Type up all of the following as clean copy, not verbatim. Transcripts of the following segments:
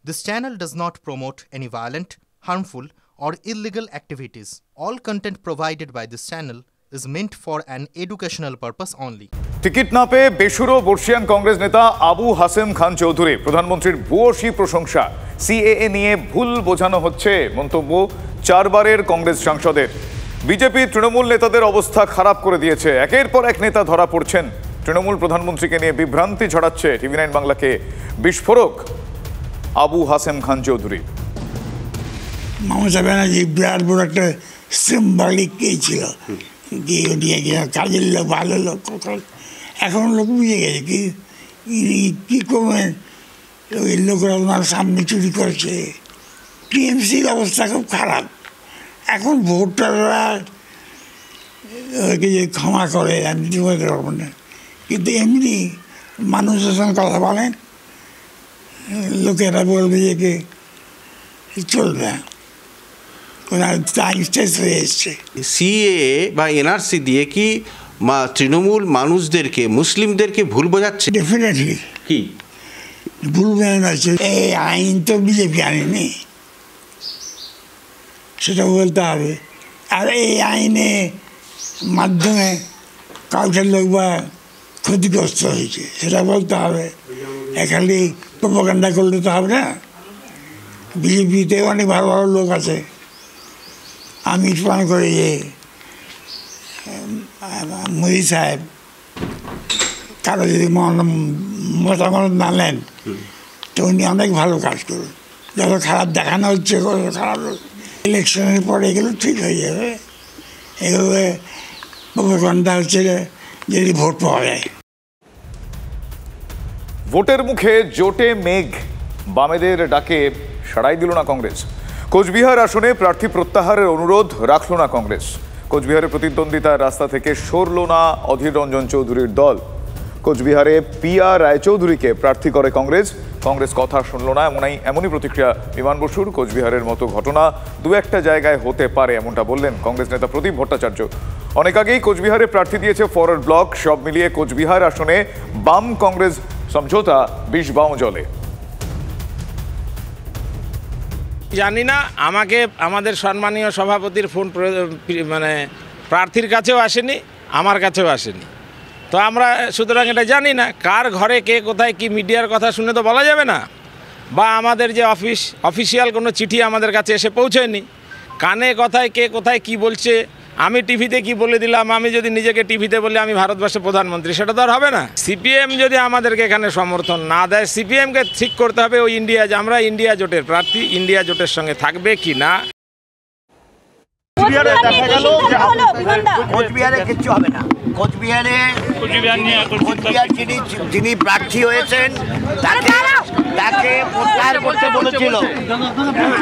This channel does not promote any violent, harmful, or illegal activities. All content provided by this channel is meant for an educational purpose only. Ticket না পেয়ে বেসুরো বর্ষিয়ান কংগ্রেস নেতা আবু হাসেম খান চৌধুরী প্রধানমন্ত্রীর ভূয়সী প্রশংসা। CAA নিয়ে ভুল বোঝানো হচ্ছে মন্তব্য চারবারের কংগ্রেস সাংসদের। বিজেপি তৃণমূল নেতাদের অবস্থা খারাপ করে দিয়েছে। একের পর এক নেতা ধরা পড়ছেন। তৃণমূল প্রধানমন্ত্রীকে নিয়ে বিভ্রান্তি ছড়াচ্ছে। টিভি9 বাংলাকে বিস্ফোরক আবু হাসেম খান চৌধুরী। মমতা ব্যানার্জি বিরাট বড় একটা সিম্বলিক ছিল কি কাজের লোক ভালো লোক এখন লোক বুঝে গেছে কি করবেন ওই লোকরা ওনার সামনে চুরি করছে। টিএমসির অবস্থা খুব খারাপ। এখন ভোটাররা ওকে যে ক্ষমা করে আমি বলতে পারবো না, কিন্তু এমনি মানুষের সঙ্গে কথা বলেন লোকেরা বলবে যে চলবে সিএএ বা এনআরসি দিয়ে কি তৃণমূল মানুষদেরকে মুসলিমদেরকে ভুল বোঝাচ্ছে? ডেফিনেটলি কি ভুল বোঝাচ্ছে? এই আইন তো বিজেপি আনেনি, সেটা বলতে হবে। আর এই আইনে মাধ্যমে কাউকে লোক বা ক্ষতিগ্রস্ত হয়েছে সেটা বলতে হবে। খালি প্রোপাগান্ডা করলে তো হবে না। বিজেপিতে অনেক ভালো ভালো লোক আছে। আমি মনে করি যে মোদি সাহেব কারো যদি মতামত না নেন তো উনি অনেক ভালো কাজ করুন। যত খারাপ দেখানো হচ্ছে খারাপ ইলেকশনের পরে এগুলো ঠিক হয়ে যাবে। এগুলো প্রোপাগান্ডা হচ্ছে যদি ভোট পাওয়া যায়। ভোটের মুখে জোটে মেঘ, বামেদের ডাকে সাড়াই দিল না কংগ্রেস। কোচবিহার আসনে প্রার্থী প্রত্যাহারের অনুরোধ রাখল না কংগ্রেস। কোচবিহারে প্রতিদ্বন্দ্বিতার রাস্তা থেকে সরল না অধীর রঞ্জন চৌধুরীর দল। কোচবিহারে PR রায়চৌধুরীকে প্রার্থী করে কংগ্রেস। কংগ্রেস কথা শুনল না, এমনই প্রতিক্রিয়া বিমান বসুর। কোচবিহারের মতো ঘটনা দু একটা জায়গায় হতে পারে এমনটা বললেন কংগ্রেস নেতা প্রদীপ ভট্টাচার্য। অনেক আগেই কোচবিহারে প্রার্থী দিয়েছে ফরওয়ার্ড ব্লক। সব মিলিয়ে কোচবিহার আসনে বাম কংগ্রেস সমঝোতা 20 বাও জলে। জানি না, আমাকে আমাদের সম্মানীয় সভাপতির ফোন মানে প্রার্থীর কাছেও আসেনি, আমার কাছেও আসেনি। তো আমরা সুতরাং এটা জানি না কার ঘরে কে কোথায় কি মিডিয়ার কথা শুনে তো বলা যাবে না। বা আমাদের যে অফিসিয়াল কোনো চিঠি আমাদের কাছে এসে পৌঁছয়নি। কানে কথায় কে কোথায় কি বলছে, আমি টিভিতে কি বলে দিলাম, আমি যদি নিজেকে টিভিতে বলি আমি ভারতবর্ষের প্রধানমন্ত্রী, সেটা তো আর হবে না। সিপিএম যদি আমাদেরকে এখানে সমর্থন না দেয়, সিপিএমকে ঠিক করতে হবে ওই ইন্ডিয়া, যে আমরা ইন্ডিয়া জোটের প্রার্থী, ইন্ডিয়া জোটের সঙ্গে থাকবে কি না। কোচবিহারে কিচ্ছু হবে না। কোচবিহার যিনি প্রার্থী হয়েছেন তাকে প্রত্যাহার করতে বলেছিল,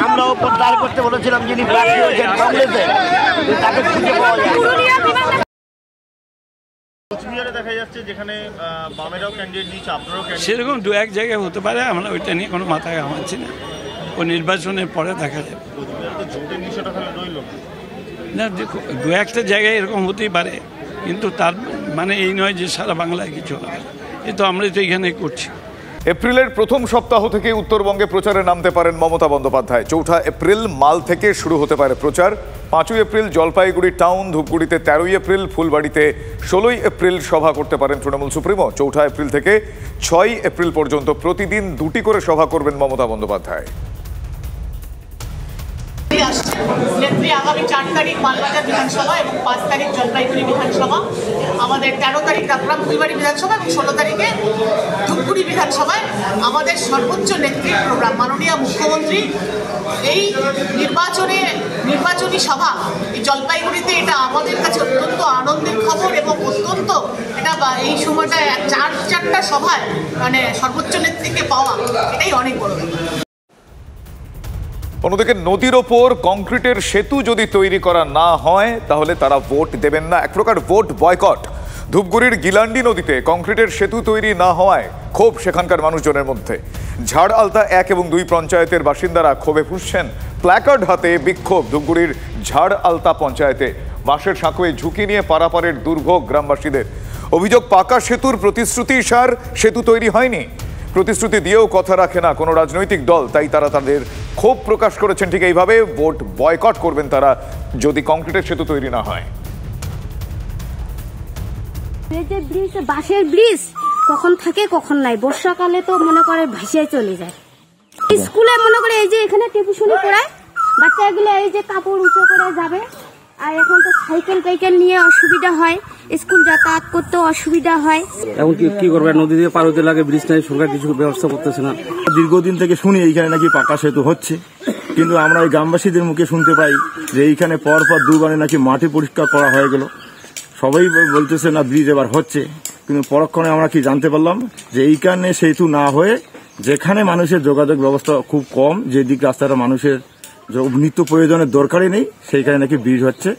আমরাও প্রত্যাহার করতে বলেছিলাম। যিনি প্রার্থী হয়েছেন কংগ্রেসের, তাকে খুঁজে পাওয়া যায়। কোচবিহারে দেখা যাচ্ছে যেখানে বামেরাও ক্যান্ডিডেট দিচ্ছে, আপনারাও সেরকম দু এক জায়গায় হতে পারে। আমরা ওইটা নিয়ে কোনো মাথায় ঘামাচ্ছি না। ও নির্বাচনের পরে দেখা যাবে। জোটের বিষয়টা তাহলে রইল না। দেখো, দু একটা জায়গায় এরকম হতেই পারে, কিন্তু তার মানে এই নয় যে সারা বাংলায় কিছু হবে। এই তো আমরা তো এখানে করছি। এপ্রিলের প্রথম সপ্তাহ থেকে উত্তরবঙ্গে প্রচারে নামতে পারেন মমতা বন্দ্যোপাধ্যায়। 4 এপ্রিল মাল থেকে শুরু হতে পারে প্রচার। 5 এপ্রিল জলপাইগুড়ি টাউন, ধূপগুড়িতে 13 এপ্রিল, ফুলবাড়িতে 16 এপ্রিল সভা করতে পারেন তৃণমূল সুপ্রিমো। 4 এপ্রিল থেকে 6 এপ্রিল পর্যন্ত প্রতিদিন 2টি করে সভা করবেন মমতা বন্দ্যোপাধ্যায়। নেত্রী আগামী 4 তারিখ মালবাজার বিধানসভা এবং 5 তারিখ জলপাইগুড়ি বিধানসভা, আমাদের 13 তারিখ রাখলাম ফুলবাড়ি বিধানসভা এবং 16 তারিখে ধূপগুড়ি বিধানসভায় আমাদের সর্বোচ্চ নেত্রীর প্রোগ্রাম। মাননীয় মুখ্যমন্ত্রী এই নির্বাচনী সভা এই জলপাইগুড়িতে, এটা আমাদের কাছে অত্যন্ত আনন্দের খবর এবং অত্যন্ত এটা এই সময়টা 4টা সভায় মানে সর্বোচ্চ নেত্রীকে পাওয়া, এটাই অনেক বড় ব্যাপার। অন্যদিকে নদীর ওপর কংক্রিটের সেতু যদি তৈরি করা না হয় তাহলে তারা ভোট দেবেন না। এক প্রকার ভোট বয়কট। ধূপগুড়ির গিলান্ডি নদীতে কংক্রিটের সেতু তৈরি না হওয়ায় ক্ষোভ সেখানকার মানুষজনের মধ্যে। ঝাড় আলতা 1 এবং 2 পঞ্চায়েতের বাসিন্দারা ক্ষোভে ফুঁসছেন। প্ল্যাকার্ড হাতে বিক্ষোভ ধূপগুড়ির ঝাড় আলতা পঞ্চায়েতে। বাঁশের সাঁকোয় ঝুঁকি নিয়ে পারাপারের দুর্ভোগ গ্রামবাসীদের। অভিযোগ, পাকা সেতুর প্রতিশ্রুতি সার সেতু তৈরি হয়নি। প্রতিশ্রুতি দিয়েও কথা রাখে না কোনো রাজনৈতিক দল, তাই তারা তাদের ক্ষোভ প্রকাশ করেছেন ঠিক এইভাবে। ভোট বয়কট করবেন তারা যদি কংক্রিটের সেতু তৈরি না হয়। এই যে ব্রিজ, বাঁশের ব্রিজ কখন থাকে কখন নাই, বর্ষাকালে তো মনে করে ভেসে চলে যায়। স্কুলে মনে করে এই যে এখানে টিউশনি পড়ায় বাচ্চাগুলো, এই যে কাপড় উঁচু করে যাবে, আর এখন তো সাইকেল টাইকেল নিয়ে অসুবিধা হয়, স্কুল যাতায়াত করতে অসুবিধা হয়। এখন কি করবে, নদী দিয়ে পার হতে লাগে, ব্রিজ নাই, সরকার কিছু ব্যবস্থা করতেছে না। দীর্ঘদিন থেকে শুনি এইখানে নাকি পাকা সেতু হচ্ছে, কিন্তু আমরা এই গ্রামবাসীদের মুখে শুনতে পাই যে এইখানে পর 2 নাকি মাটি পরিষ্কার করা হয়ে গেল। সবাই বলতেছে না ব্রিজ এবার হচ্ছে, কিন্তু পরক্ষণে আমরা কি জানতে পারলাম যে এইখানে সেতু না হয়ে যেখানে মানুষের যোগাযোগ ব্যবস্থা খুব কম, যেদিক রাস্তাটা মানুষের নিত্য প্রয়োজনের দরকারই নেই, সেইখানে নাকি ব্রিজ হচ্ছে।